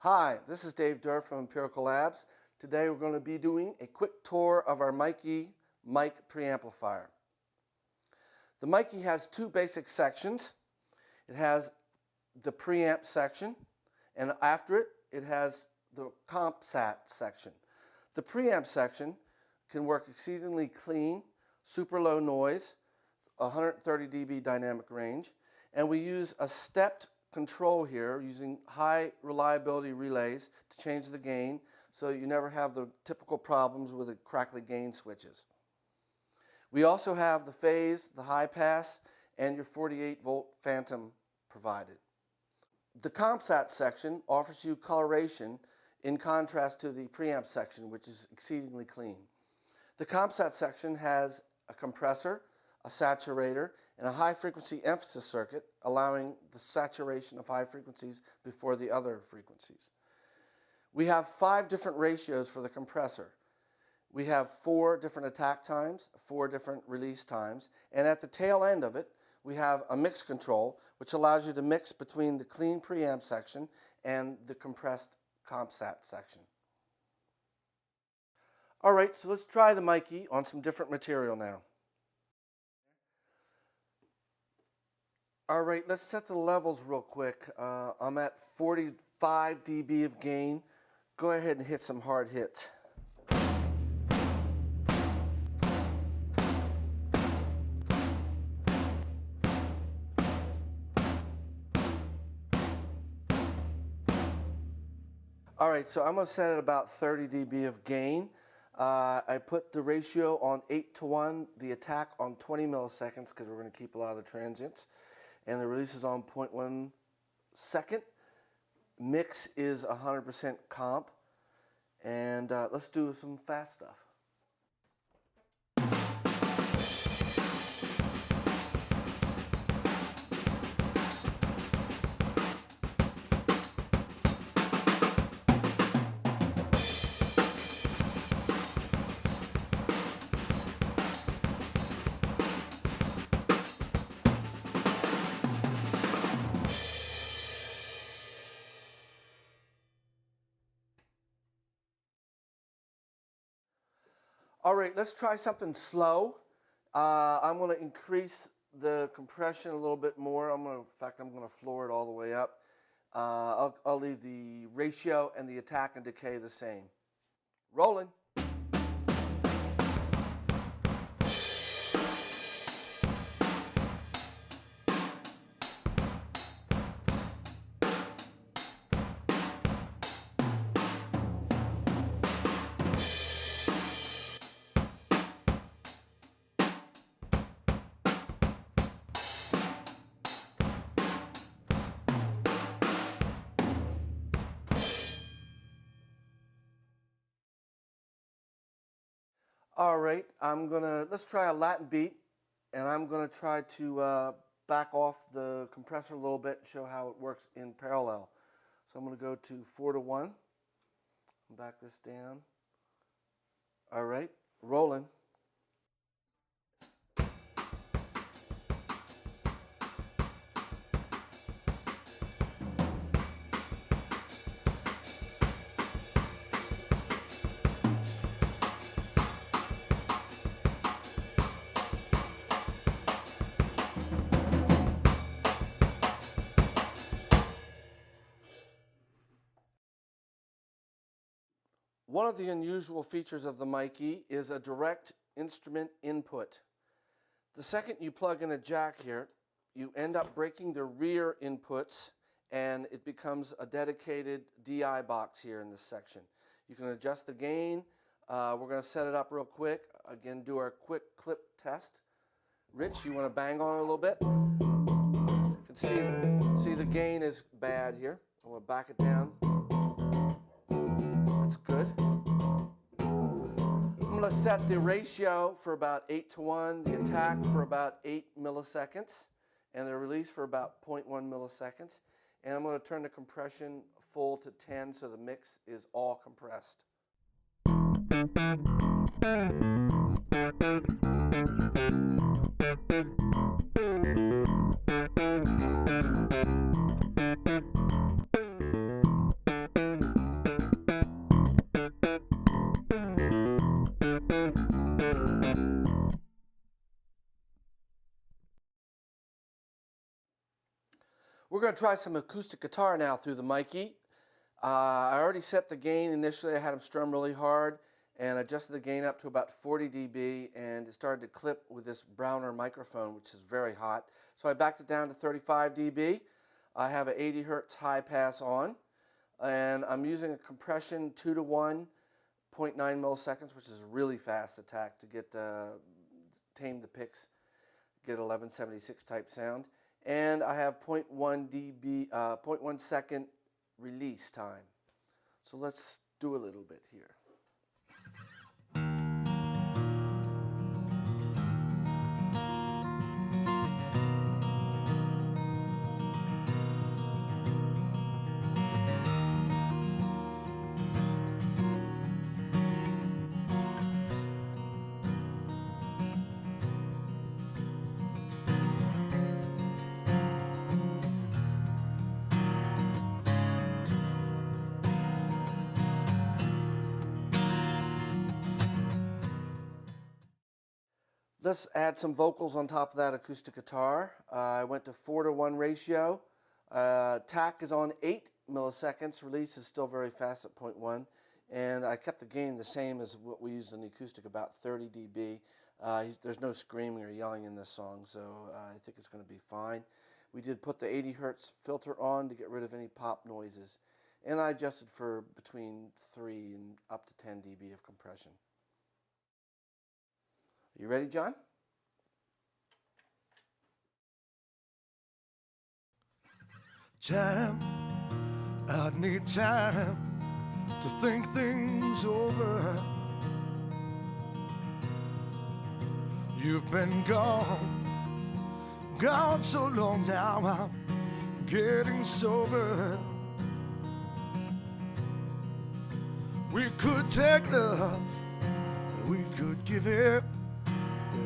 Hi, this is Dave Derr from Empirical Labs. Today we're going to be doing a quick tour of our Mike-E mic preamplifier. The Mike-E has two basic sections. It has the preamp section, and after it, it has the compsat section. The preamp section can work exceedingly clean, super low noise, 130 dB dynamic range, and we use a stepped control here using high reliability relays to change the gain so you never have the typical problems with the crackly gain switches. We also have the phase, the high pass, and your 48-volt phantom provided. The compsat section offers you coloration in contrast to the preamp section, which is exceedingly clean. The compsat section has a compressor, a saturator, and a high-frequency emphasis circuit, allowing the saturation of high frequencies before the other frequencies. We have 5 different ratios for the compressor. We have 4 different attack times, 4 different release times, and at the tail end of it, we have a mix control, which allows you to mix between the clean preamp section and the compressed compsat section. All right, so let's try the Mike-E on some different material now. All right, let's set the levels real quick. I'm at 45 dB of gain. Go ahead and hit some hard hits. All right, so I'm going to set it about 30 dB of gain. I put the ratio on 8:1, the attack on 20 milliseconds because we're going to keep a lot of the transients. And the release is on 0.1 second. Mix is 100% comp. And let's do some fast stuff. All right, let's try something slow. I'm going to increase the compression a little bit more. In fact, I'm going to floor it all the way up. I'll leave the ratio and the attack and decay the same. Rolling. All right, let's try a Latin beat, and I'm gonna try to back off the compressor a little bit and show how it works in parallel. So I'm gonna go to 4:1, back this down. All right, rolling. One of the unusual features of the Mike-E is a direct instrument input. The second you plug in a jack here, you end up breaking the rear inputs and it becomes a dedicated DI box here in this section. You can adjust the gain. We're going to set it up real quick. Again, do our quick clip test. Rich, you want to bang on it a little bit? You can see the gain is bad here. I'm going to back it down. That's good. I'm going to set the ratio for about 8:1, the attack for about 8 milliseconds, and the release for about 0.1 milliseconds. And I'm going to turn the compression full to 10 so the mix is all compressed. going to try some acoustic guitar now through the Mike-E. I already set the gain initially. I had them strum really hard and adjusted the gain up to about 40 dB, and it started to clip with this Browner microphone, which is very hot. So I backed it down to 35 dB. I have an 80 hertz high pass on, and I'm using a compression 2:1, 0.9 milliseconds, which is a really fast attack to get tame the picks, get 1176 type sound. And I have 0.1 dB, 0.1 second release time. So let's do a little bit here. Let's add some vocals on top of that acoustic guitar. I went to 4:1 ratio. Tack is on 8 milliseconds. Release is still very fast at 0.1. And I kept the gain the same as what we used on the acoustic, about 30 dB. There's no screaming or yelling in this song, so I think it's going to be fine. We did put the 80 hertz filter on to get rid of any pop noises. And I adjusted for between 3 and up to 10 dB of compression. You ready, John? Time, I need time to think things over. You've been gone so long now, I'm getting sober. We could take love, we could give it.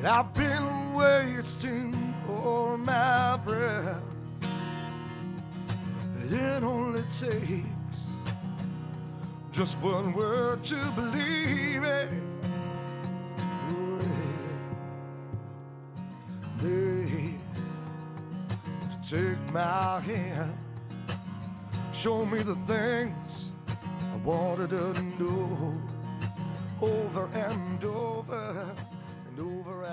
I've been wasting all my breath. It only takes just one word to believe it. Babe, to take my hand, show me the things I wanted to know, over and over and over.